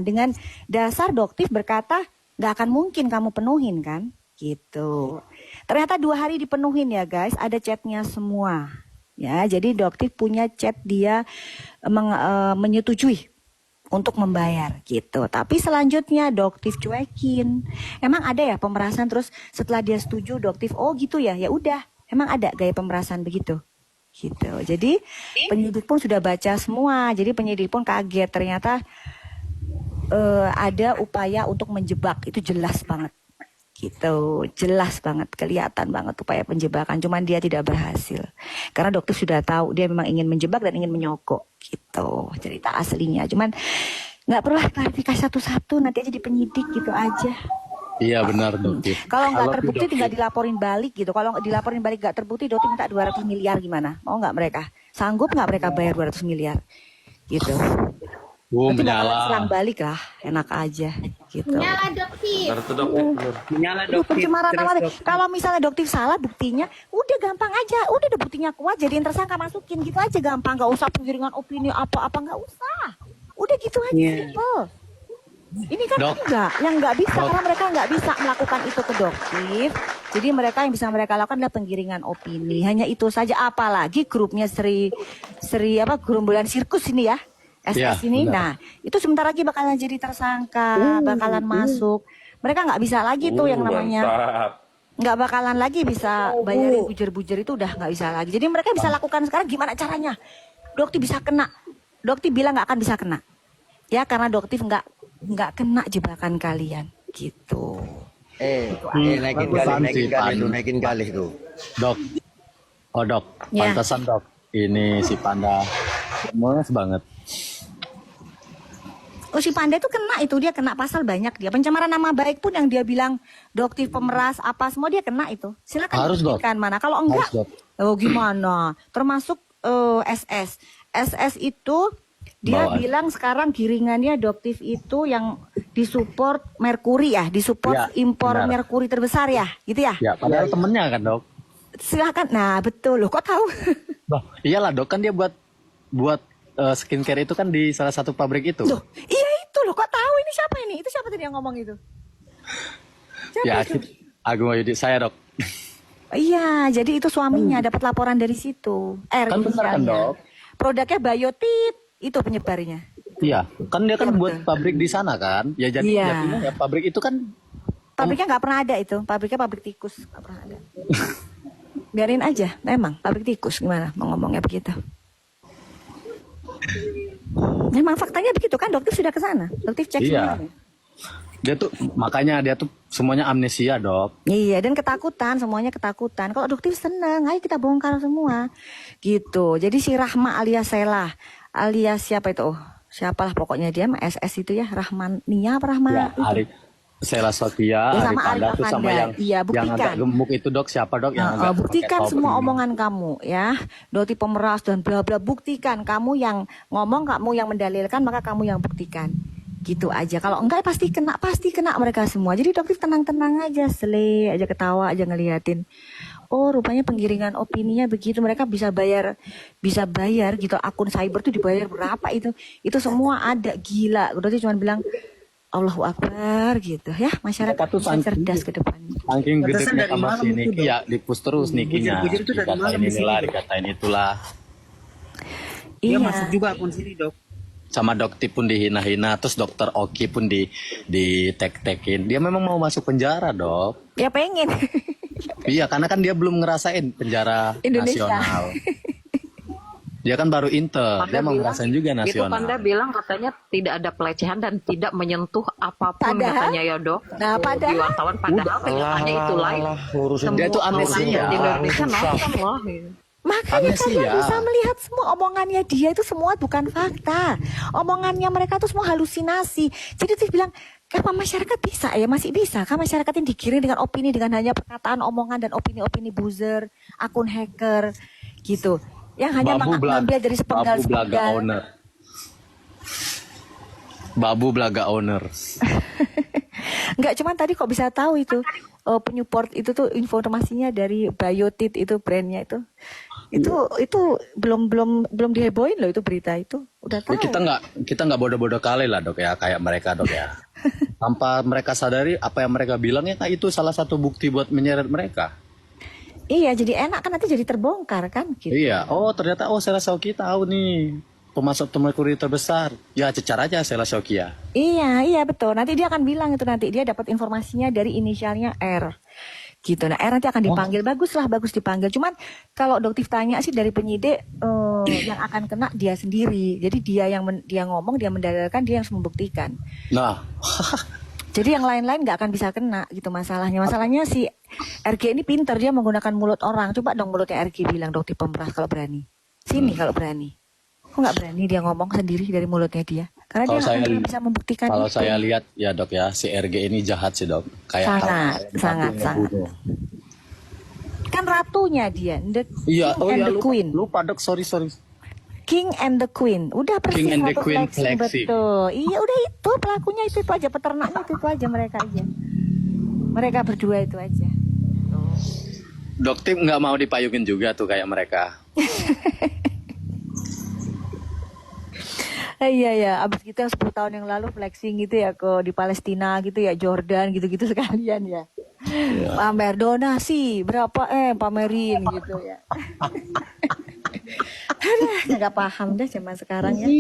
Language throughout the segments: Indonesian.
Dengan dasar doktif berkata nggak akan mungkin kamu penuhin kan, gitu. Ternyata 2 hari dipenuhin ya guys, ada chatnya semua. Ya, jadi doktif punya chat dia menyetujui untuk membayar gitu. Tapi selanjutnya doktif cuekin. Emang ada ya pemerasan terus setelah dia setuju doktif, oh gitu ya, ya udah. Emang ada gaya pemerasan begitu? Gitu. Jadi penyidik pun sudah baca semua. Jadi penyidik pun kaget ternyata ada upaya untuk menjebak, itu jelas banget gitu, jelas banget, kelihatan banget upaya penjebakan, cuman dia tidak berhasil karena dokter sudah tahu dia memang ingin menjebak dan ingin menyogok gitu cerita aslinya, cuman nggak perlu klarifikasi satu-satu, nanti aja di penyidik gitu aja. Iya benar dokter. Kalau nggak terbukti tinggal dilaporin balik gitu. Kalau dilaporin balik nggak terbukti, dokter minta 200 miliar gimana? Mau nggak mereka? Sanggup nggak mereka bayar 200 miliar? Gitu. Nanti menyala. serang balik lah, enak aja gitu. Menyala doktif. Menyala doktif. Pencemaran nama. Terus, doktif. Kalau misalnya doktif salah buktinya, udah gampang aja. Udah ada buktinya kuat, jadiin tersangka, masukin gitu aja gampang. Gak usah penggiringan opini apa-apa, nggak usah. Udah gitu aja, simple. Ini kan enggak, yang nggak bisa karena mereka nggak bisa melakukan itu ke doktif. Jadi mereka yang bisa mereka lakukan adalah penggiringan opini. Hanya itu saja. Apalagi grupnya Sri gerombolan sirkus ini ya. SS ini, benar. Nah itu sebentar lagi bakalan jadi tersangka, bakalan masuk. Mereka nggak bisa lagi tuh yang namanya, nggak bakalan lagi bisa bayarin bujer-bujer itu udah nggak bisa lagi. Jadi mereka bisa lakukan sekarang gimana caranya? Doktif bisa kena, doktif bilang nggak akan bisa kena, ya karena doktif nggak kena jebakan kalian, gitu. naikin kali tuh. Dok, oh dok, Ya. pantesan dok. Ini si Panda, gemes banget. Oh si Panda itu kena itu, dia kena pasal banyak dia. Pencemaran nama baik pun yang dia bilang doktif, pemeras, apa semua dia kena itu. Silakan Harus, Dok. buktikan mana. Kalau enggak, Harus, Dok. oh gimana? Termasuk SS. SS itu dia Bawaan. bilang sekarang giringannya doktif itu yang disupport Merkuri ya, disupport Ya, impor benar. Merkuri terbesar ya, gitu ya. Ya, padahal temennya kan dok. Silakan. Nah betul loh, kok tahu? Loh, iyalah dok, kan dia buat skincare itu kan di salah satu pabrik itu. Loh, iya itu loh, kok tahu ini siapa ini? Itu siapa tadi yang ngomong itu? Siapa Ya, itu? Agung Wahyudi, saya dok. Iya, jadi itu suaminya dapat laporan dari situ. Kan benar kan, inisialnya. Dok? Produknya Biotip, itu penyebarnya. Iya, kan dia kan Iya, buat betul. pabrik di sana kan. Ya jadi Iya. jadinya ya pabrik itu kan Pabriknya nggak pernah ada itu, pabriknya pabrik tikus, nggak pernah ada. Biarin aja, memang pabrik tikus gimana mau ngomongnya begitu. Memang faktanya begitu kan, dokter sudah ke sana, dokter cek Iya. semuanya. makanya dia tuh semuanya amnesia dok. Iya, dan ketakutan, semuanya ketakutan. Kalau dokter seneng, ayo kita bongkar semua. Gitu. Jadi si Rahma alias Sela, alias siapa itu? Oh, siapalah pokoknya dia mah SS itu ya, Rahmania apa Rahma? Ya, itu. Ari Sela Sofia, Ya, sama Arifanda Arif tuh sama Afanda. yang Iya, yang buktikan. agak gemuk itu dok, siapa dok yang agak Buktikan pakai semua topi? omongan kamu ya, doti pemeras dan bla bla, buktikan. Kamu yang ngomong, kamu yang mendalilkan, maka kamu yang buktikan. Gitu aja. Kalau enggak pasti kena mereka semua. Jadi dokter tenang-tenang aja, sele aja, ketawa aja ngeliatin. Oh rupanya penggiringan opininya begitu, mereka bisa bayar gitu, akun cyber tuh dibayar berapa itu semua ada, gila. Dokter cuma bilang Allahu Akbar gitu ya, masyarakat Mereka tuh bisa cerdas ke depannya. Saking Pantesan gedeknya dari sama malam si itu, Niki, Dok. ya dipus terus Nikinya. Bujur-bujur itu dari Dikatain malam di sini, inilah, Dok. dikatain itulah. Dia Iya. masuk juga akun sini, Dok. Sama dokter pun dihina-hina, terus dokter Oki pun di tek-tekin. Dia memang mau masuk penjara dok. Ya pengen. Iya, karena kan dia belum ngerasain penjara Indonesia. nasional. Dia kan baru inter, dia mau ngerasain juga Itu nasional. Panda bilang katanya tidak ada pelecehan dan tidak menyentuh apapun Padahal? katanya ya dok. Nah, padahal? Di wartawan padahal kenyataannya itu lain. Dia tuh amnesia. Di Indonesia nonton loh. Gitu. Makanya Amnesia. kalian bisa melihat semua omongannya dia itu semua bukan fakta. Omongannya mereka tuh semua halusinasi. Jadi dia bilang, apa masyarakat bisa ya? Masih bisa kan masyarakat yang digiring dengan opini, dengan hanya perkataan, omongan, dan opini-opini buzzer, akun hacker gitu. Yang hanya mengambil dari Babu Blaga sepenggal-sepenggal. owner. Babu Blaga owner. Enggak, cuman tadi kok bisa tahu itu penyupport itu tuh informasinya dari Biotit itu brandnya itu. Itu belum dihebohin loh itu berita itu. Udah Ya, tahu. kita nggak bodoh-bodoh kali lah dok ya, kayak mereka dok ya. Tanpa mereka sadari apa yang mereka bilangnya, nah itu salah satu bukti buat menyeret mereka. Iya, jadi enak kan nanti jadi terbongkar kan gitu. Iya, oh ternyata Sheila Shauki tahu nih pemasok merkuri terbesar. Ya cecar aja Sheila Shauki ya. Iya betul. Nanti dia akan bilang itu nanti dia dapat informasinya dari inisialnya R. Gitu. Nah, R nanti akan dipanggil. Bagus dipanggil. Cuman kalau Doktif tanya sih dari penyidik yang akan kena dia sendiri. Jadi dia dia ngomong, dia mendalilkan, dia yang harus membuktikan. Nah, Jadi yang lain-lain nggak akan bisa kena gitu masalahnya. Masalahnya si RG ini pinter, dia menggunakan mulut orang. Coba dong mulutnya RG bilang Doktif pemeras kalau berani. Sini kalau berani. Kok nggak berani dia ngomong sendiri dari mulutnya dia? Karena Kalau dia saya nggak bisa membuktikan kalau itu. saya lihat ya dok ya, si RG ini jahat sih dok. Sangat. Kan ratunya dia, the Iya, king and the queen. lupa dok, sorry. King and the queen. Udah persis King and the satu queen flexing, flexing. betul. Iya, udah itu pelakunya itu aja, peternaknya itu aja mereka aja. Mereka berdua itu aja. Dok Tim nggak mau dipayungin juga tuh kayak mereka. Iya, abis gitu yang 10 tahun yang lalu flexing gitu ya ke di Palestina gitu ya, Jordan gitu-gitu sekalian ya. Pamer donasi berapa pamerin gitu ya. Nggak paham deh zaman sekarang ya.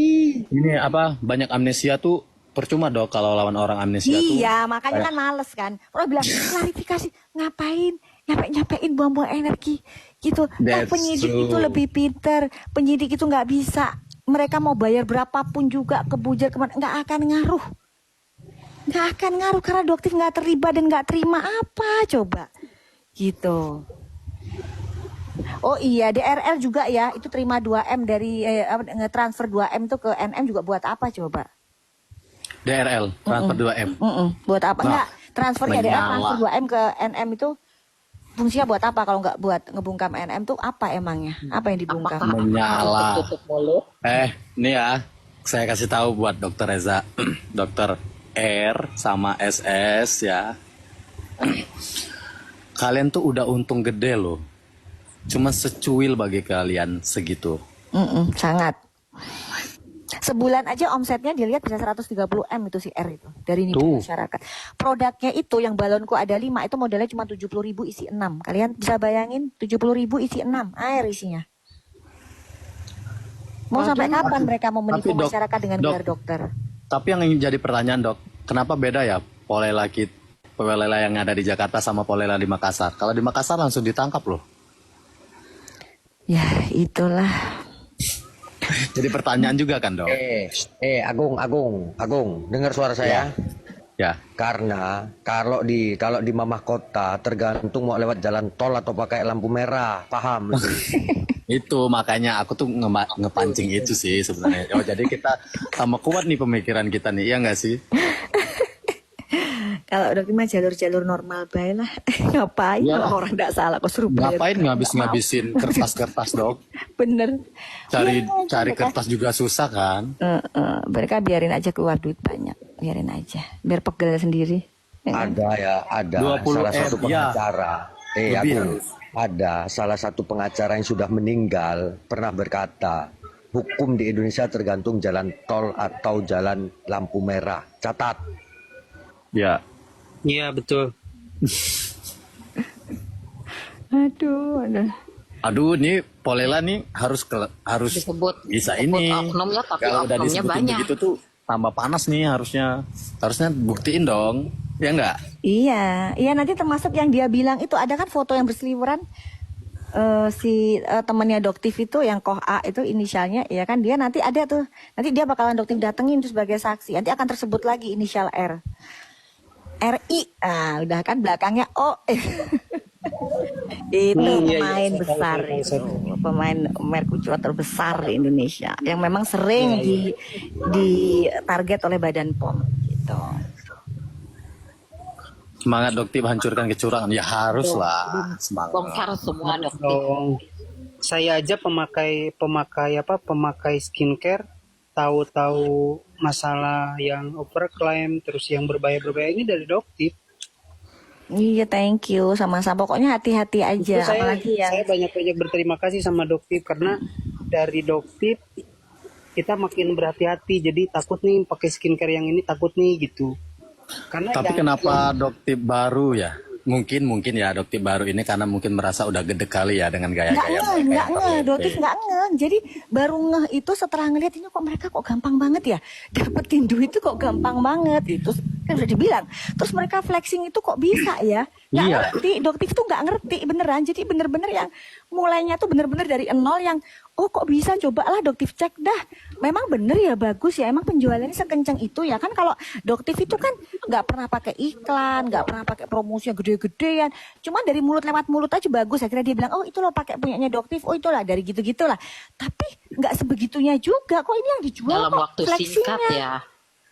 Ini apa, banyak amnesia tuh percuma dok kalau lawan orang amnesia tuh. Iya, makanya kan males kan. Orang bilang klarifikasi, ngapain nyapain buang-buang energi gitu. That's Penyidik true. itu lebih pinter. Penyidik itu nggak bisa. Mereka mau bayar berapapun juga ke bujar kemana nggak akan ngaruh. Nggak akan ngaruh karena Doktif nggak terlibat dan nggak terima apa coba. Gitu. Oh iya, DRL juga ya, itu terima 2M dari ngetransfer 2M itu ke NM juga buat apa coba? DRL transfer 2M. Buat apa? Nah, Enggak, transfernya DRL menyala. transfer 2M ke NM itu fungsinya buat apa kalau nggak buat ngebungkam NM tuh apa emangnya? Apa yang dibungkam? Menyala. Tutup mulut. Ini ya, saya kasih tahu buat Dokter Reza, Dokter R sama SS ya. Kalian tuh udah untung gede loh. Cuma secuil bagi kalian segitu. Sangat. Sebulan aja omsetnya dilihat bisa 130M itu si R itu dari Tuh. masyarakat. Produknya itu yang balonku ada 5 itu modalnya cuma 70.000 isi 6. Kalian bisa bayangin 70.000 isi 6 air isinya. Mau sampai kapan mereka mau menipu Dok, masyarakat dengan Dok. gelar dokter? Tapi yang jadi pertanyaan dok, kenapa beda ya polela yang ada di Jakarta sama polela di Makassar? Kalau di Makassar langsung ditangkap loh. Ya itulah. Jadi pertanyaan juga kan dok? Agung, dengar suara saya? Ya. Karena kalau di Mamah Kota tergantung mau lewat jalan tol atau pakai lampu merah, paham? Itu makanya aku tuh ngepancing itu sih sebenarnya. Oh jadi kita sama kuat nih pemikiran kita nih, iya nggak sih? Kalau udah mah jalur-jalur normal bae lah. Ngapain Ya. kalau orang nggak salah kok suruh bayar? Ngapain Nggak ngabis-ngabisin kertas-kertas dok? mau. Bener. Cari Ya, mereka- kertas juga susah kan? mereka biarin aja keluar duit banyak, biarin aja, biar pegel sendiri. Ya kan? Ada 20 salah satu M, ya. pengacara. Lebih Agung, harus. ada salah satu pengacara yang sudah meninggal pernah berkata, hukum di Indonesia tergantung jalan tol atau jalan lampu merah. Catat. Ya. Iya betul. Aduh. Aduh, nih polela nih harus Disebut bisa disebut ini. oknumnya, tapi Kalau udah oknumnya disebutin banyak. begitu tuh tambah panas nih harusnya buktiin dong, ya nggak? Iya nanti termasuk yang dia bilang itu ada kan foto yang berseliweran si temannya Doktif itu yang Koh A itu inisialnya ya kan dia nanti ada tuh nanti dia bakalan Doktif datengin tuh sebagai saksi nanti akan tersebut lagi inisial R RI udah kan belakangnya O itu Iya, pemain saya tahu, besar saya tahu, itu saya tahu. pemain mercusuar terbesar di Indonesia yang memang sering di target oleh Badan POM gitu. Semangat Doktif hancurkan kecurangan, ya harus lah semangat. Bongkar semua dokter. Dong. Saya aja pemakai skincare, tahu-tahu masalah yang overclaim terus yang berbahaya ini dari Doktif. Iya, thank you. Sama-sama. Pokoknya hati-hati Itu aja. saya Apalagi yang saya banyak-banyak berterima kasih sama Doktip karena dari Doktip kita makin berhati-hati. Jadi takut nih pakai skincare yang ini, takut nih gitu. Karena Tapi kenapa Doktip baru ya? Mungkin ya Doktip baru ini karena mungkin merasa udah gede kali ya dengan nggak gaya-gaya ngeh, mereka nggak yang ngeh, terlete. Dotif nggak ngeh. Jadi baru ngeh itu setelah ngeliat ini kok mereka kok gampang banget ya dapetin duit itu kok gampang banget itu kan udah dibilang. Terus mereka flexing itu kok bisa ya? Nggak Iya. ngerti, Dotif tuh nggak ngerti beneran. Jadi bener-bener yang mulainya tuh bener-bener dari nol yang oh kok bisa, cobalah Dotif cek dah. Memang bener ya, bagus ya. Emang penjualannya sekencang itu ya kan. Kalau Dotif itu kan nggak pernah pakai iklan, nggak pernah pakai promosi yang gede-gedean. Cuman dari mulut lewat mulut aja bagus. Akhirnya dia bilang, oh itu loh pakai punyanya Dotif. Oh itulah dari gitu-gitulah. Tapi nggak sebegitunya juga. Kok ini yang dijual Dalam kok waktu singkat flexingnya. ya.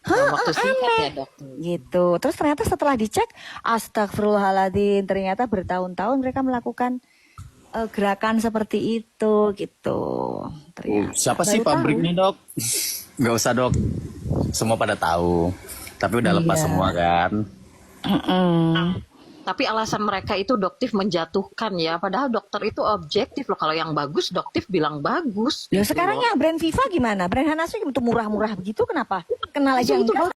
Dalam waktu singkat ya dok. Gitu. Terus ternyata setelah dicek, astagfirullahaladzim, ternyata bertahun-tahun mereka melakukan gerakan seperti itu gitu. Ternyata Siapa sih baru tahu. pabriknya dok? Nggak usah dok. Semua pada tahu. Tapi udah lepas Iya. semua kan. Mm-mm. Tapi alasan mereka itu Doktif menjatuhkan ya. Padahal dokter itu objektif loh. Kalau yang bagus Doktif bilang bagus. Ya gitu sekarang loh. yang brand Viva gimana? Brand Hanasu itu murah-murah begitu kenapa? Kenal aja Itu enggak?